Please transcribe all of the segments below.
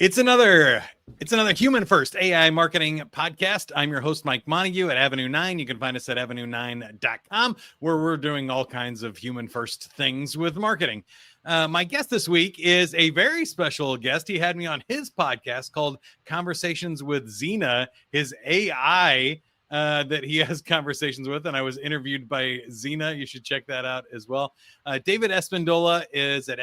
It's another human first AI marketing podcast. I'm your host, Mike Montague at Avenue 9. You can find us at avenue9.com, where we're doing all kinds of human first things with marketing. My guest this week is a very special guest. He had me on his podcast called Conversations with Xena, his AI that he has conversations with, and I was interviewed by Xena. You should check that out as well. David Espindola is at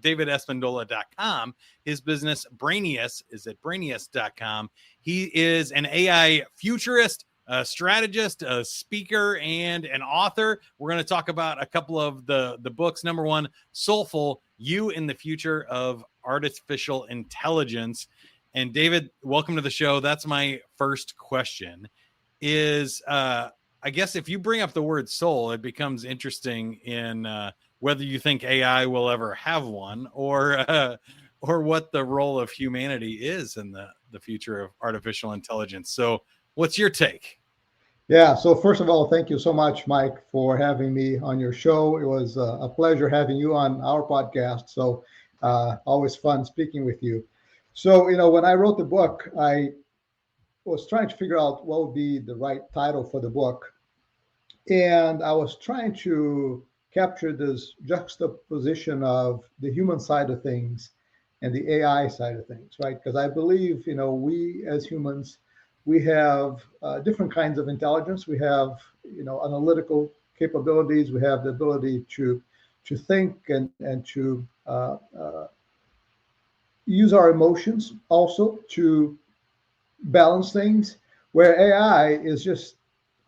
davidespindola.com. His business Brainius is at brainius.com. He is an AI futurist, a strategist, a speaker, and an author. We're going to talk about a couple of the books. Number one, Soulful, You in the Future of Artificial Intelligence. And David, welcome to the show. That's my first question. Is I guess if you bring up the word soul, it becomes interesting in whether you think AI will ever have one, or what the role of humanity is in the future of artificial intelligence. So what's your take? Yeah, so first of all, thank you so much, Mike, for having me on your show. It was a pleasure having you on our podcast. So always fun speaking with you. So, when I wrote the book, I was trying to figure out what would be the right title for the book. And I was trying to capture this juxtaposition of the human side of things and the AI side of things, right? Because I believe, we as humans, we have different kinds of intelligence. We have, analytical capabilities. We have the ability to think and to use our emotions also to balance things, where AI is just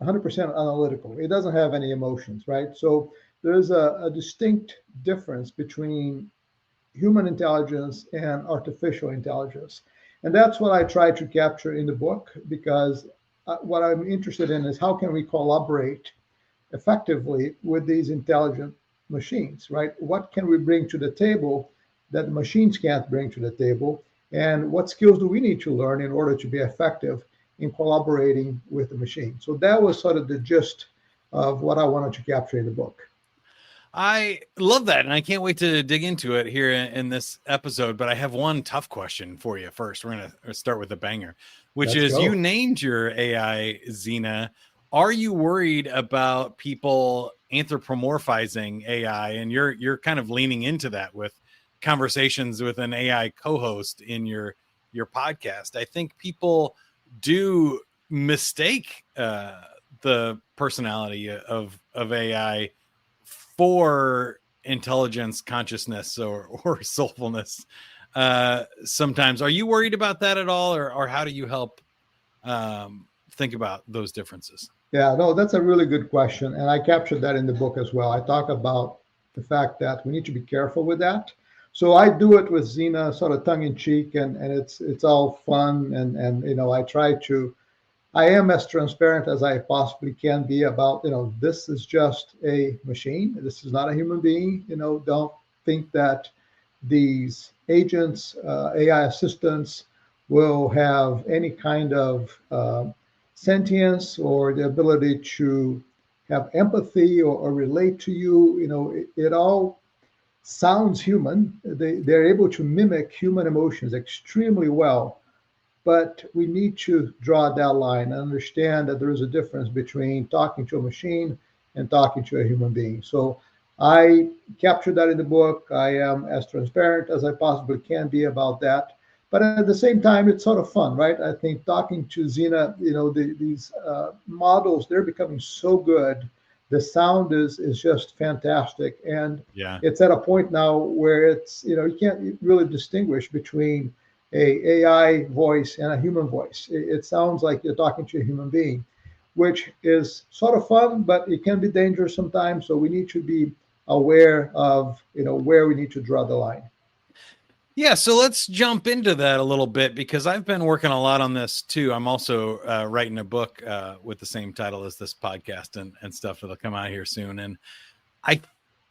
100% analytical. It doesn't have any emotions, right? So there's a distinct difference between human intelligence and artificial intelligence. And that's what I try to capture in the book, because what I'm interested in is how can we collaborate effectively with these intelligent machines, right? What can we bring to the table that the machines can't bring to the table? And what skills do we need to learn in order to be effective in collaborating with the machine? So that was sort of the gist of what I wanted to capture in the book. I love that, and I can't wait to dig into it here in this episode. But I have one tough question for you first. We're going to start with a banger, which Let's is go. You named your AI Xena. Are you worried about people anthropomorphizing AI? And you're kind of leaning into that with conversations with an AI co-host in your podcast. I think people do mistake the personality of AI for intelligence, consciousness, or soulfulness. Sometimes, are you worried about that at all, or how do you help think about those differences? Yeah, no, that's a really good question, and I captured that in the book as well. I talk about the fact that we need to be careful with that. So I do it with Xena sort of tongue in cheek, and it's all fun, and I am as transparent as I possibly can be about, this is just a machine. This is not a human being. Don't think that these agents, AI assistants, will have any kind of sentience or the ability to have empathy or relate to you. It all sounds human. They're able to mimic human emotions extremely well. But we need to draw that line and understand that there is a difference between talking to a machine and talking to a human being. So I captured that in the book. I am as transparent as I possibly can be about that. But at the same time, it's sort of fun, right? I think talking to Xena, these models, they're becoming so good. The sound is just fantastic. And Yeah, it's at a point now where it's, you can't really distinguish between a AI voice and a human voice. It sounds like you're talking to a human being, which is sort of fun, but it can be dangerous sometimes. So we need to be aware of, where we need to draw the line. Yeah, so let's jump into that a little bit, because I've been working a lot on this too. I'm also writing a book with the same title as this podcast and stuff that'll come out here soon. And I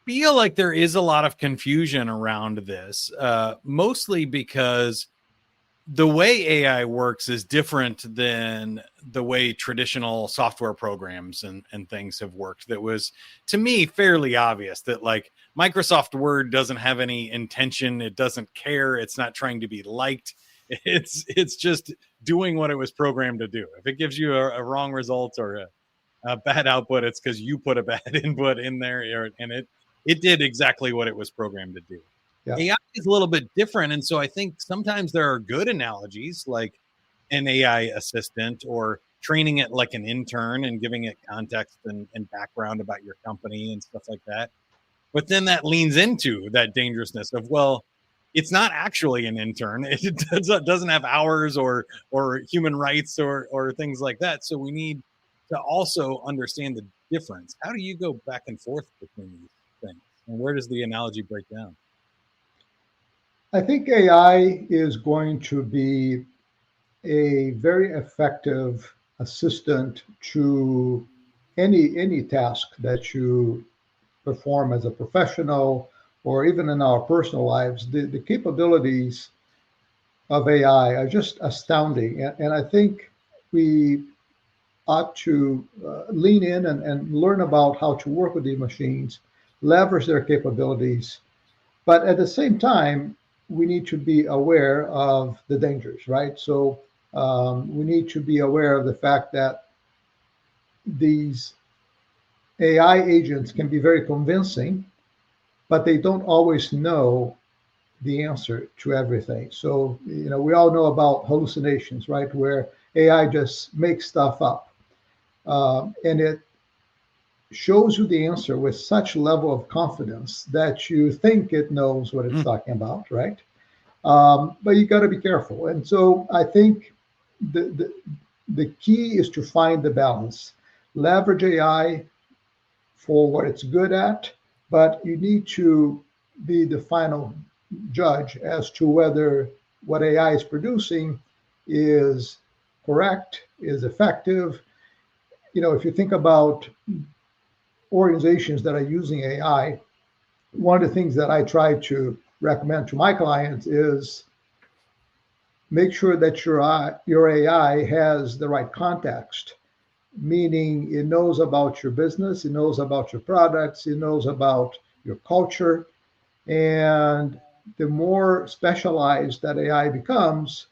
feel like there is a lot of confusion around this, mostly because the way AI works is different than the way traditional software programs and things have worked. That was, to me, fairly obvious that like Microsoft Word doesn't have any intention. It doesn't care. It's not trying to be liked. It's just doing what it was programmed to do. If it gives you a wrong result or a bad output, it's because you put a bad input in there, and it did exactly what it was programmed to do. Yeah. AI is a little bit different. And so I think sometimes there are good analogies like an AI assistant or training it like an intern and giving it context and background about your company and stuff like that. But then that leans into that dangerousness of, well, it's not actually an intern. It doesn't have hours or human rights or things like that. So we need to also understand the difference. How do you go back and forth between these things? And where does the analogy break down? I think AI is going to be a very effective assistant to any task that you perform as a professional or even in our personal lives. The capabilities of AI are just astounding. And I think we ought to lean in and learn about how to work with these machines, leverage their capabilities. But at the same time, we need to be aware of the dangers, right? So we need to be aware of the fact that these AI agents can be very convincing, but they don't always know the answer to everything. So, we all know about hallucinations, right? Where AI just makes stuff up. And it shows you the answer with such level of confidence that you think it knows what it's talking about, right? But you got to be careful. And so I think the key is to find the balance. Leverage AI for what it's good at, but you need to be the final judge as to whether what AI is producing is correct, is effective. If you think about organizations that are using AI, one of the things that I try to recommend to my clients is make sure that your AI has the right context, meaning it knows about your business, it knows about your products, it knows about your culture. And the more specialized that AI becomes,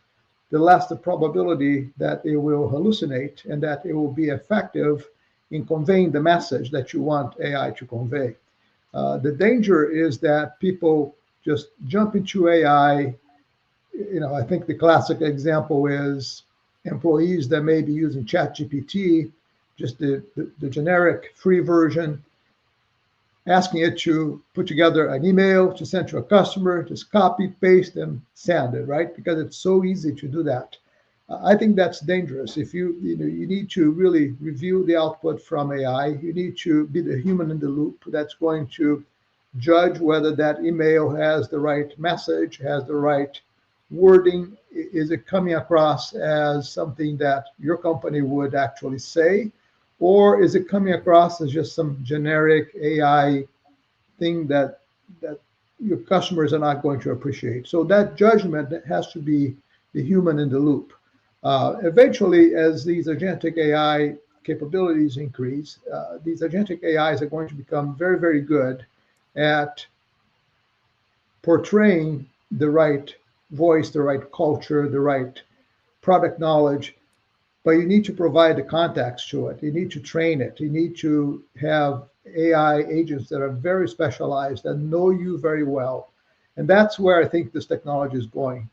the less the probability that it will hallucinate and that it will be effective in conveying the message that you want AI to convey. The danger is that people just jump into AI. I think the classic example is employees that may be using ChatGPT, just the generic free version, asking it to put together an email to send to a customer, just copy, paste, and send it, right? Because it's so easy to do that. I think that's dangerous. If you need to really review the output from AI. You need to be the human in the loop that's going to judge whether that email has the right message, has the right wording. Is it coming across as something that your company would actually say? Or is it coming across as just some generic AI thing that your customers are not going to appreciate? So that judgment has to be the human in the loop. Eventually, as these agentic AI capabilities increase, these agentic AIs are going to become very, very good at portraying the right voice, the right culture, the right product knowledge. But you need to provide the context to it. You need to train it. You need to have AI agents that are very specialized and know you very well. And that's where I think this technology is going.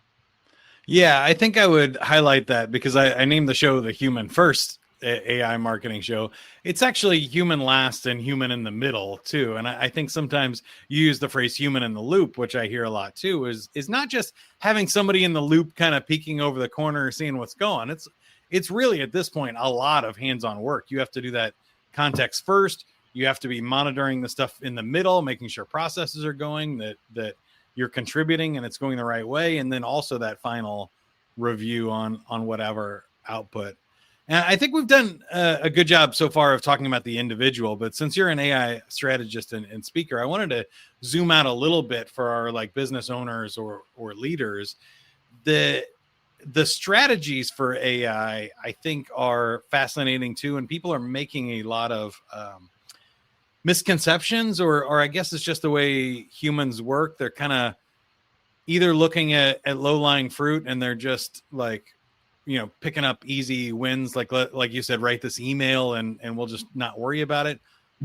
Yeah, I think I would highlight that because I named the show the Human First AI marketing show. It's actually human last and human in the middle too. And I think sometimes you use the phrase human in the loop, which I hear a lot too, is not just having somebody in the loop kind of peeking over the corner, seeing what's going. It's really at this point a lot of hands-on work. You have to do that context first. You have to be monitoring the stuff in the middle, making sure processes are going, that you're contributing and it's going the right way. And then also that final review on whatever output. And I think we've done a good job so far of talking about the individual, but since you're an AI strategist and speaker, I wanted to zoom out a little bit for our like business owners or leaders. the strategies for AI, I think, are fascinating too, and people are making a lot of misconceptions, or I guess it's just the way humans work. They're kind of either looking at low-lying fruit and they're just like, picking up easy wins, like you said, write this email and we'll just not worry about it.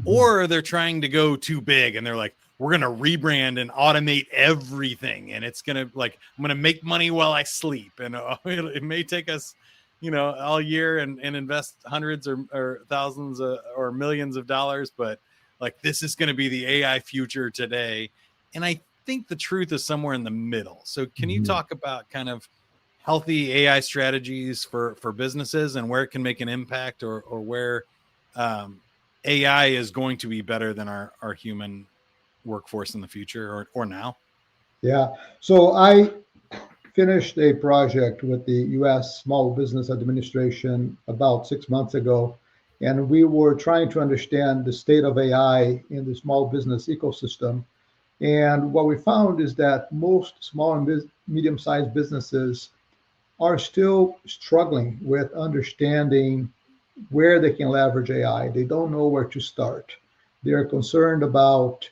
Or they're trying to go too big and they're like, we're going to rebrand and automate everything. And it's going to I'm going to make money while I sleep. And it may take us, all year and invest hundreds or thousands or millions of dollars. But like, this is going to be the AI future today. And I think the truth is somewhere in the middle. So can you talk about kind of healthy AI strategies for businesses and where it can make an impact, or where AI is going to be better than our human workforce in the future or now? Yeah. So I finished a project with the U.S. Small Business Administration about 6 months ago, and we were trying to understand the state of AI in the small business ecosystem. And what we found is that most small and medium-sized businesses are still struggling with understanding where they can leverage AI. They don't know where to start. They're concerned about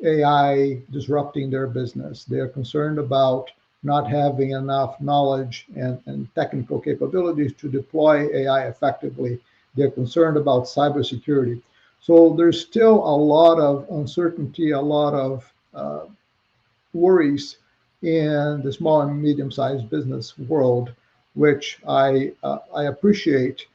AI disrupting their business. They're concerned about not having enough knowledge and technical capabilities to deploy AI effectively. They're concerned about cybersecurity. So there's still a lot of uncertainty, a lot of worries in the small and medium-sized business world, which I appreciate.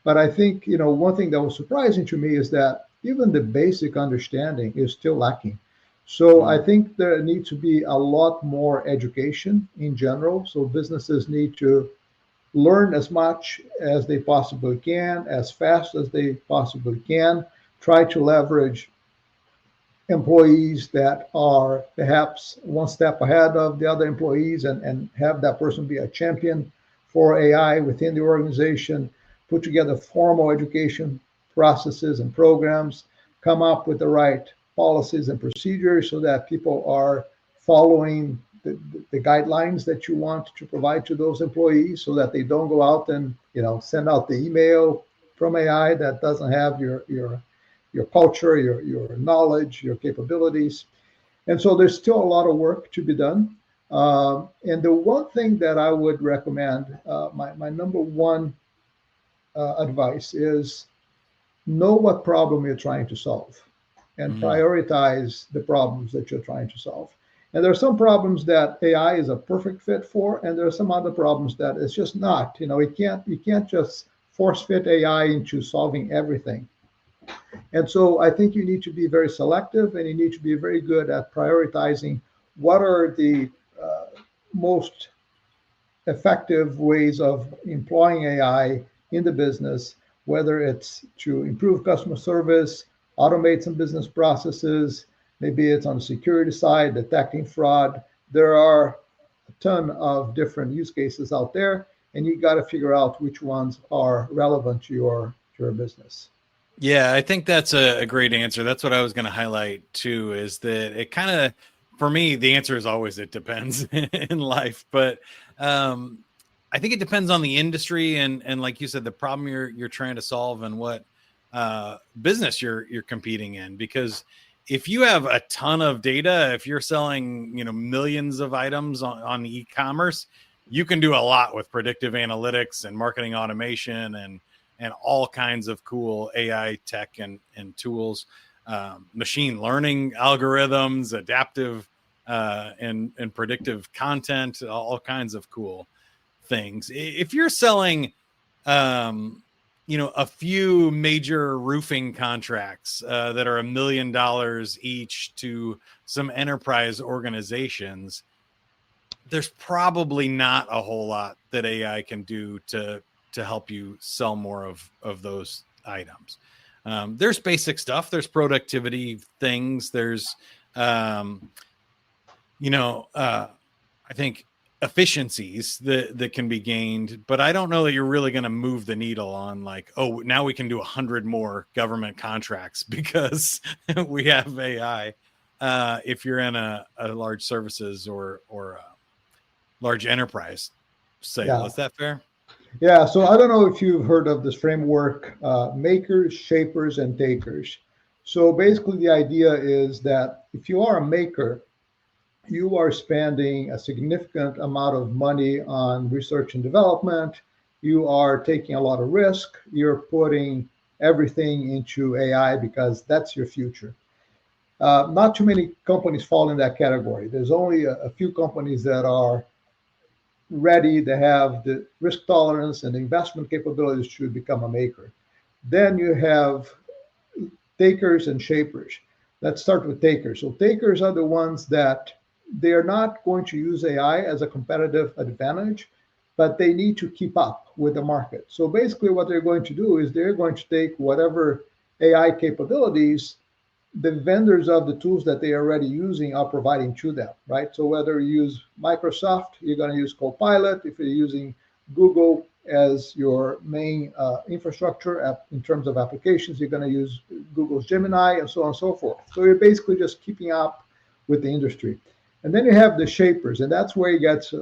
But I think one thing that was surprising to me is that even the basic understanding is still lacking. So I think there needs to be a lot more education in general. So businesses need to learn as much as they possibly can, as fast as they possibly can, try to leverage employees that are perhaps one step ahead of the other employees, and have that person be a champion for AI within the organization, put together formal education processes and programs, come up with the right policies and procedures so that people are following the guidelines that you want to provide to those employees, so that they don't go out and send out the email from AI that doesn't have your culture, your knowledge, your capabilities. And so there's still a lot of work to be done. And the one thing that I would recommend, my number one advice is know what problem you're trying to solve and prioritize the problems that you're trying to solve. And there are some problems that AI is a perfect fit for, and there are some other problems that it's just not. You can't just force fit AI into solving everything. And so I think you need to be very selective, and you need to be very good at prioritizing what are the most effective ways of employing AI in the business, whether it's to improve customer service, automate some business processes, maybe it's on the security side, detecting fraud. There are a ton of different use cases out there, and you got to figure out which ones are relevant to your business. Yeah, I think that's a great answer. That's what I was going to highlight too, is that it kind of, for me, the answer is always it depends in life. But I think it depends on the industry and like you said, the problem you're trying to solve and what business you're competing in. Because if you have a ton of data, if you're selling millions of items on e-commerce, you can do a lot with predictive analytics and marketing automation and all kinds of cool AI tech and tools, machine learning algorithms, adaptive and predictive content, all kinds of cool things. If you're selling, a few major roofing contracts that are $1 million each to some enterprise organizations, there's probably not a whole lot that AI can do to help you sell more of those items. There's basic stuff. There's productivity things. There's, I think efficiencies that can be gained, but I don't know that you're really going to move the needle on like, oh, now we can do 100 more government contracts because we have AI. If you're in a large services or large enterprise sale. Yeah. Is that fair? Yeah. So I don't know if you've heard of this framework, makers, shapers, and takers. So basically, the idea is that if you are a maker, you are spending a significant amount of money on research and development. You are taking a lot of risk. You're putting everything into AI because that's your future. Not too many companies fall in that category. There's only a few companies that are ready to have the risk tolerance and investment capabilities to become a maker. Then you have takers and shapers. Let's start with takers. So takers are the ones that they're not going to use AI as a competitive advantage, but they need to keep up with the market. So basically what they're going to do is they're going to take whatever AI capabilities the vendors of the tools that they are already using are providing to them, right? So whether you use Microsoft, you're going to use Copilot. If you're using Google as your main infrastructure in terms of applications, you're going to use Google's Gemini and so on and so forth. So you're basically just keeping up with the industry. And then you have the shapers, and that's where it gets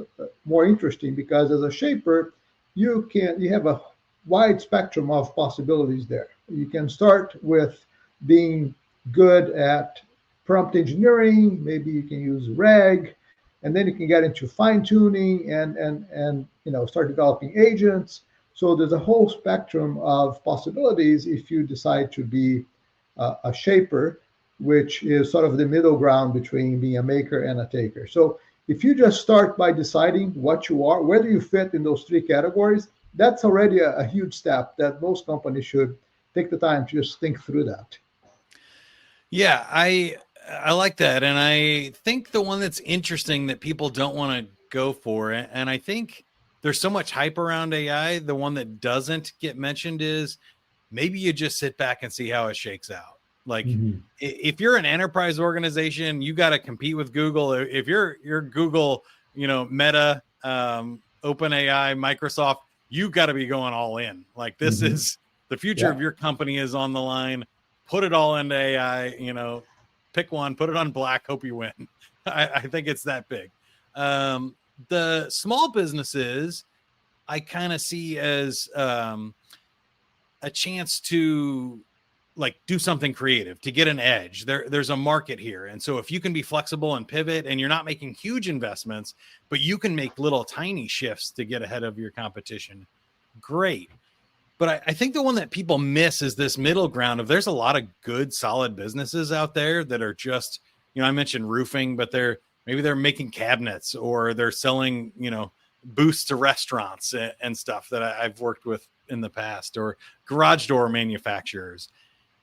more interesting because as a shaper, you have a wide spectrum of possibilities there. You can start with being good at prompt engineering. Maybe you can use RAG, and then you can get into fine tuning and start developing agents. So there's a whole spectrum of possibilities if you decide to be a shaper, which is sort of the middle ground between being a maker and a taker. So if you just start by deciding what you are, whether you fit in those three categories, that's already a huge step that most companies should take the time to just think through that. Yeah, I like that. And I think the one that's interesting that people don't want to go for, and I think there's so much hype around AI, the one that doesn't get mentioned is maybe you just sit back and see how it shakes out. Like Mhm. if you're an enterprise organization, you got to compete with Google. If you're Google, Meta, OpenAI, Microsoft, you got to be going all in. Like this Mhm. is the future Yeah. of your company is on the line. Put it all into AI, pick one, put it on black, hope you win. I think it's that big. The small businesses I kind of see as a chance to like do something creative to get an edge. There's a market here. And so if you can be flexible and pivot and you're not making huge investments, but you can make little tiny shifts to get ahead of your competition, great. But I think the one that people miss is this middle ground of there's a lot of good, solid businesses out there that are just, I mentioned roofing, but maybe they're making cabinets or they're selling, booths to restaurants and stuff that I've worked with in the past, or garage door manufacturers.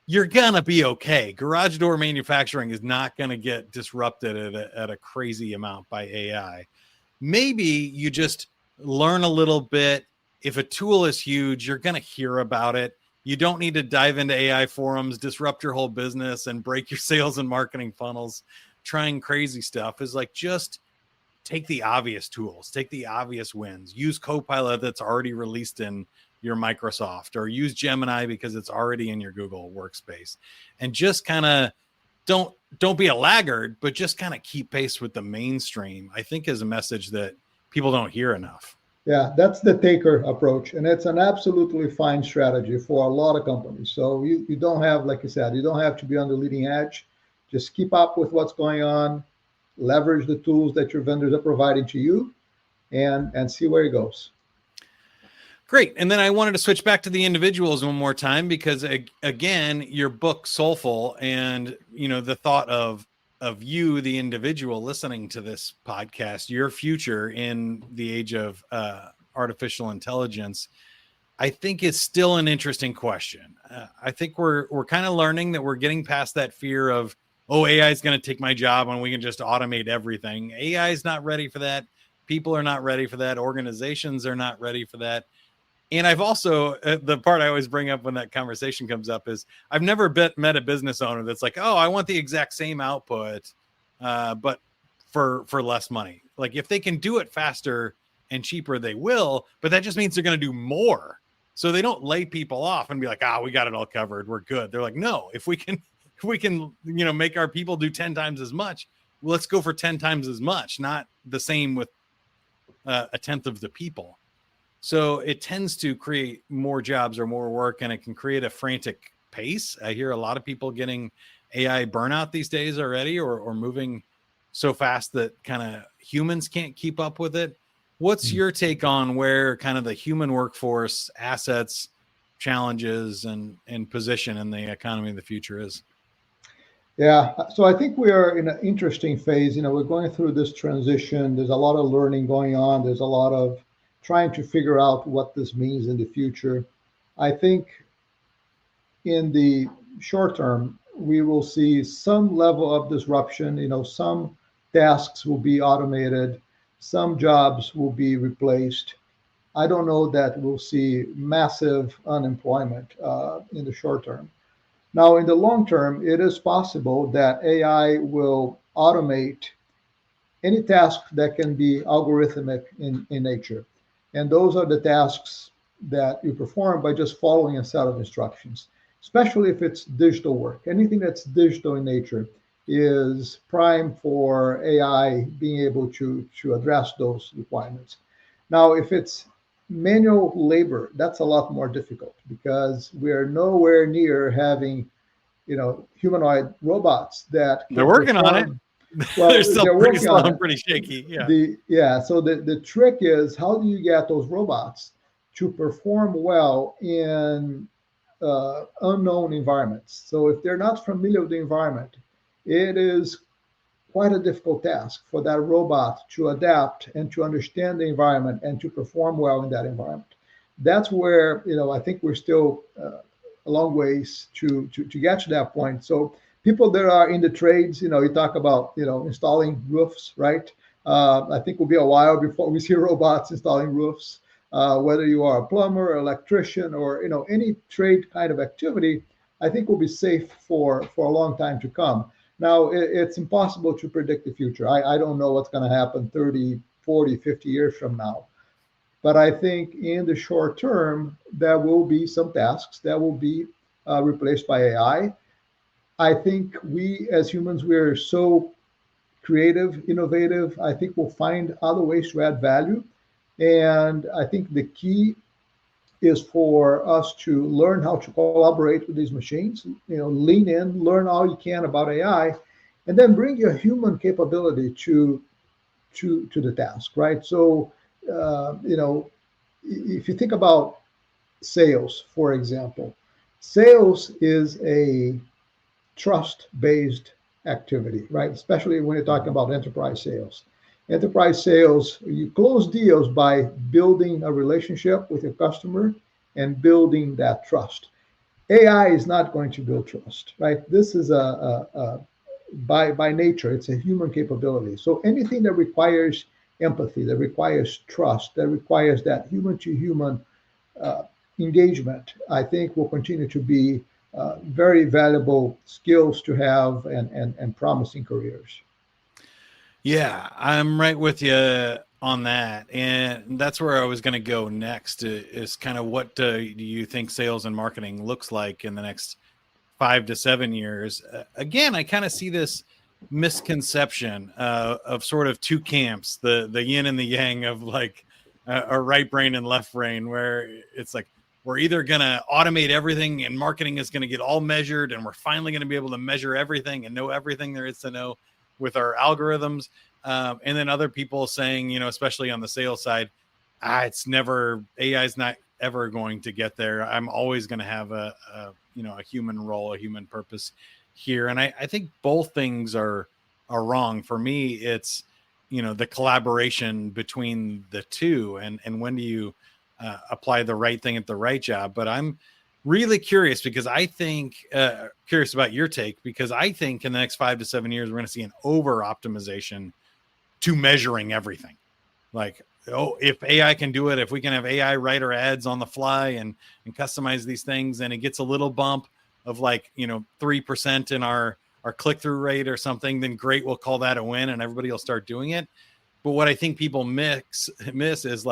You're gonna be okay. Garage door manufacturing is not gonna get disrupted at a crazy amount by AI. Maybe you just learn a little bit. If a tool is huge, you're going to hear about it. You don't need to dive into AI forums, disrupt your whole business, and break your sales and marketing funnels. Trying crazy stuff is like just take the obvious tools, take the obvious wins. Use Copilot that's already released in your Microsoft, or use Gemini because it's already in your Google workspace, and just kind of don't be a laggard, but just kind of keep pace with the mainstream, I think is a message that people don't hear enough. Yeah, that's the taker approach. And it's an absolutely fine strategy for a lot of companies. So you don't have, like you said, you don't have to be on the leading edge. Just keep up with what's going on, leverage the tools that your vendors are providing to you, and see where it goes. Great. And then I wanted to switch back to the individuals one more time because again, your book Soulful, and the thought of you, the individual listening to this podcast, your future in the age of artificial intelligence, I think is still an interesting question. I think we're kind of learning that we're getting past that fear of, oh, AI is going to take my job and we can just automate everything. AI is not ready for that. People are not ready for that. Organizations are not ready for that. And I've also, the part I always bring up when that conversation comes up is I've never met a business owner that's like, oh, I want the exact same output, but for less money. Like if they can do it faster and cheaper, they will, but that just means they're going to do more. So they don't lay people off and be like, we got it all covered. We're good. They're like, no, if we can, make our people do 10 times as much, let's go for 10 times as much, not the same with a tenth of the people. So it tends to create more jobs or more work, and it can create a frantic pace. I hear a lot of people getting AI burnout these days already, or moving so fast that kind of humans can't keep up with it. What's your take on where kind of the human workforce assets, challenges, and position in the economy of the future is? Yeah, so I think we are in an interesting phase. We're going through this transition. There's a lot of learning going on. There's a lot of trying to figure out what this means in the future. I think in the short term, we will see some level of disruption. Some tasks will be automated, some jobs will be replaced. I don't know that we'll see massive unemployment in the short term. Now, in the long term, it is possible that AI will automate any task that can be algorithmic in nature. And those are the tasks that you perform by just following a set of instructions, especially if it's digital work. Anything that's digital in nature is prime for AI being able to address those requirements. Now, if it's manual labor, that's a lot more difficult because we are nowhere near having, humanoid robots that They're working on it. Well, they're still they're pretty working slow on and it. pretty shaky. Yeah. So the trick is, how do you get those robots to perform well in unknown environments? So if they're not familiar with the environment, it is quite a difficult task for that robot to adapt and to understand the environment and to perform well in that environment. That's where, I think we're still a long ways to get to that point. So people that are in the trades, you talk about, installing roofs, right? I think will be a while before we see robots installing roofs. Whether you are a plumber, or electrician, or any trade kind of activity, I think will be safe for a long time to come. Now, it's impossible to predict the future. I don't know what's going to happen 30, 40, 50 years from now. But I think in the short term, there will be some tasks that will be replaced by AI. I think we as humans, we're so creative, innovative. I think we'll find other ways to add value. And I think the key is for us to learn how to collaborate with these machines, lean in, learn all you can about AI, and then bring your human capability to the task, right? So, if you think about sales, for example, sales is a trust-based activity, right? Especially when you're talking about enterprise sales. Enterprise sales, you close deals by building a relationship with your customer and building that trust. AI is not going to build trust, right? This is by nature, it's a human capability. So anything that requires empathy, that requires trust, that requires that human to human engagement, I think will continue to be very valuable skills to have and promising careers. Yeah, I'm right with you on that. And that's where I was going to go next is kind of what do you think sales and marketing looks like in the next 5 to 7 years? Again, I kind of see this misconception of sort of two camps, the yin and the yang of like a right brain and left brain, where it's like, we're either going to automate everything and marketing is going to get all measured and we're finally going to be able to measure everything and know everything there is to know with our algorithms. And then other people saying, especially on the sales side, AI is not ever going to get there. I'm always going to have a human role, a human purpose here. And I think both things are wrong. For me, it's, the collaboration between the two and when do you apply the right thing at the right job. But I'm really curious because I think curious about your take, because I think in the next 5 to 7 years, we're going to see an over optimization to measuring everything. Like, if AI can do it, if we can have AI write our ads on the fly and customize these things, and it gets a little bump of 3% in our click-through rate or something, then great, we'll call that a win and everybody will start doing it. But what I think people miss is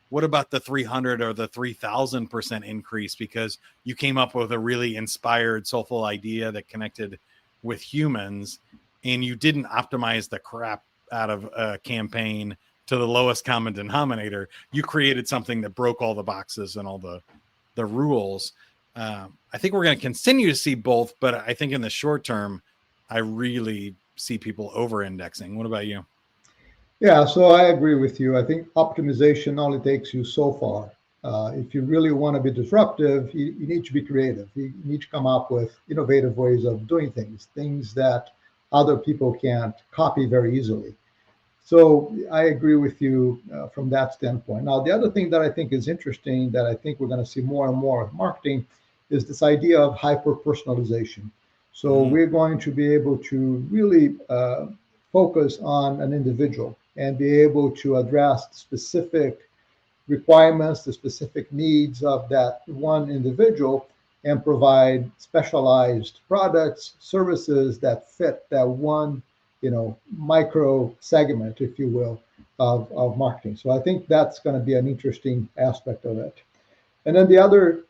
what about the 300 or the 3,000% increase? Because you came up with a really inspired, soulful idea that connected with humans, and you didn't optimize the crap out of a campaign to the lowest common denominator. You created something that broke all the boxes and all the rules. I think we're going to continue to see both, but I think in the short term, I really see people over-indexing. What about you? Yeah, so I agree with you. I think optimization only takes you so far. If you really want to be disruptive, you need to be creative. You need to come up with innovative ways of doing things that other people can't copy very easily. So I agree with you from that standpoint. Now, the other thing that I think is interesting that I think we're going to see more and more of marketing is this idea of hyper personalization. So we're going to be able to really focus on an individual and be able to address specific requirements, the specific needs of that one individual, and provide specialized products, services that fit that one, micro segment, if you will, of marketing. So I think that's going to be an interesting aspect of it. And then the other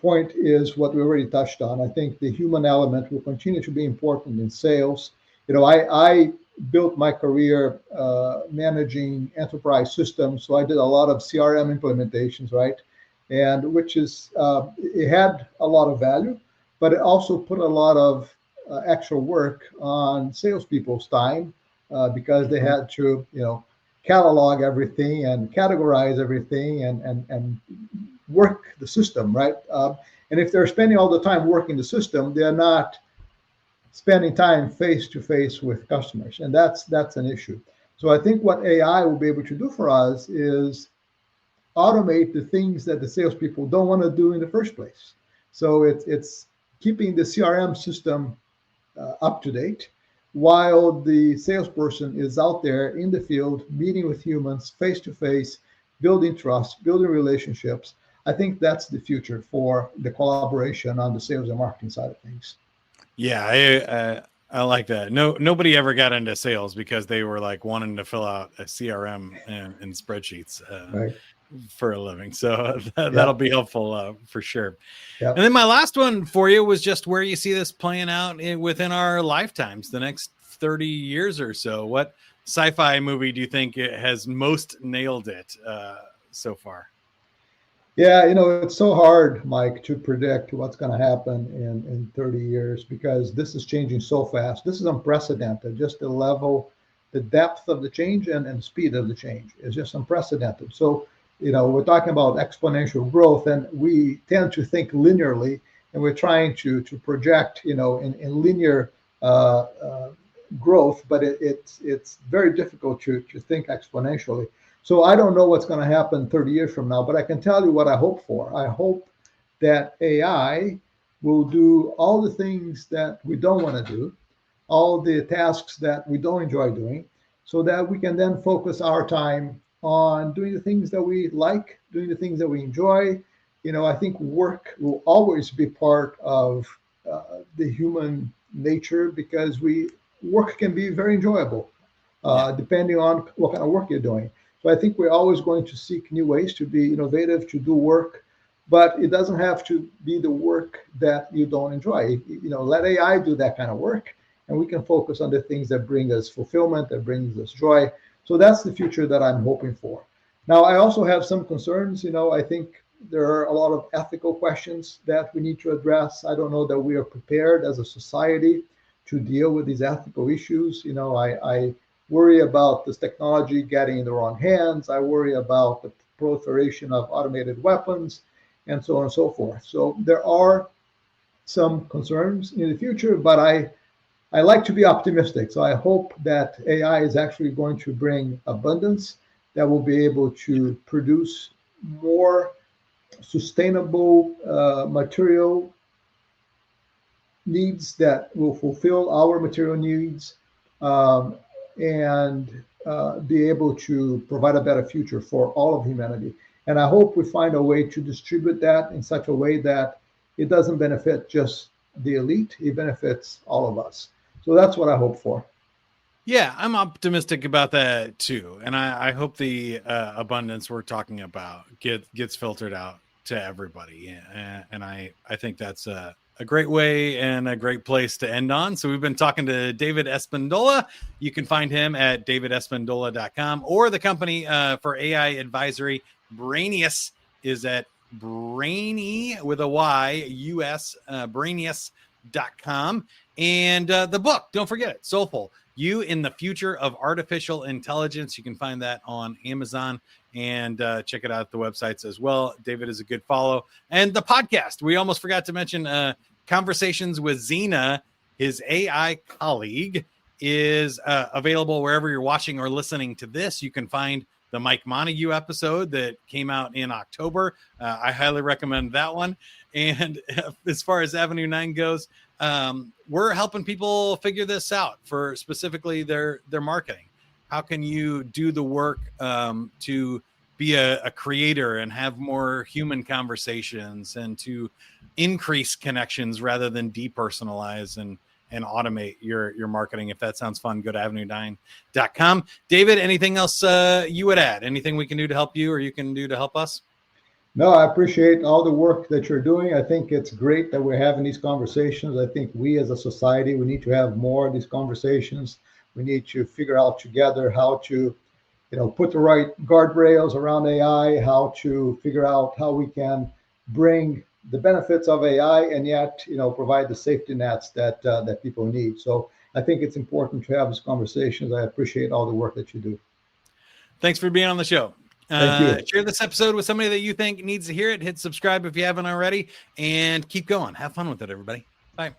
point is what we already touched on. I think the human element will continue to be important in sales. I built my career managing enterprise systems, so I did a lot of CRM implementations, right? And which is it had a lot of value, but it also put a lot of extra work on salespeople's time because they had to, catalog everything and categorize everything and work the system, right? And if they're spending all the time working the system, they're not spending time face to face with customers, and that's an issue. So I think what AI will be able to do for us is automate the things that the salespeople don't want to do in the first place. So it's keeping the CRM system up to date while the salesperson is out there in the field, meeting with humans face to face, building trust, building relationships. I think that's the future for the collaboration on the sales and marketing side of things. Yeah, I like that. Nobody ever got into sales because they were like wanting to fill out a CRM in spreadsheets Right. for a living. So that'll be helpful for sure. Yeah. And then my last one for you was just where you see this playing out within our lifetimes, the next 30 years or so. What sci-fi movie do you think has most nailed it so far? Yeah, it's so hard, Mike, to predict what's going to happen in 30 years because this is changing so fast. This is unprecedented. Just the level, the depth of the change and the speed of the change is just unprecedented. So, we're talking about exponential growth, and we tend to think linearly, and we're trying to project, in linear growth, but it's very difficult to think exponentially. So I don't know what's going to happen 30 years from now, but I can tell you what I hope for. I hope that AI will do all the things that we don't want to do, all the tasks that we don't enjoy doing, so that we can then focus our time on doing the things that we like, doing the things that we enjoy. I think work will always be part of the human nature because work can be very enjoyable, depending on what kind of work you're doing. So I think we're always going to seek new ways to be innovative, to do work, but it doesn't have to be the work that you don't enjoy. Let AI do that kind of work, and we can focus on the things that bring us fulfillment, that brings us joy. So that's the future that I'm hoping for. Now, I also have some concerns. I think there are a lot of ethical questions that we need to address. I don't know that we are prepared as a society to deal with these ethical issues. I worry about this technology getting in the wrong hands. I worry about the proliferation of automated weapons and so on and so forth. So there are some concerns in the future, but I like to be optimistic. So I hope that AI is actually going to bring abundance, that will be able to produce more sustainable material needs that will fulfill our material needs, and be able to provide a better future for all of humanity. And I hope we find a way to distribute that in such a way that it doesn't benefit just the elite, it benefits all of us. So that's what I hope for. Yeah, I'm optimistic about that too. And I hope the abundance we're talking about gets filtered out to everybody. And I think that's a a great way and a great place to end on. So we've been talking to David Espindola. You can find him at davidespindola.com, or the company for AI advisory, Brainius, is at Brainy with a Y, US, Brainius.com. And the book, don't forget it, Soulful, You in the Future of Artificial Intelligence. You can find that on Amazon, and check it out at the websites as well. David is a good follow. And the podcast, we almost forgot to mention Conversations with Xena, his AI colleague, is available wherever you're watching or listening to this. You can find the Mike Montague episode that came out in October. I highly recommend that one. And as far as Avenue 9 goes, we're helping people figure this out for specifically their marketing. How can you do the work to be a creator and have more human conversations, and to increase connections rather than depersonalize and automate your marketing? If that sounds fun, go to avenue9.com. David, anything else you would add? Anything we can do to help you, or you can do to help us? No, I appreciate all the work that you're doing. I think it's great that we're having these conversations. I think we as a society, we need to have more of these conversations. We need to figure out together how to, put the right guardrails around AI, how to figure out how we can bring the benefits of AI and yet, provide the safety nets that people need. So I think it's important to have these conversations. I appreciate all the work that you do. Thanks for being on the show. Thank you. Share this episode with somebody that you think needs to hear it. Hit subscribe if you haven't already, and keep going. Have fun with it, everybody. Bye.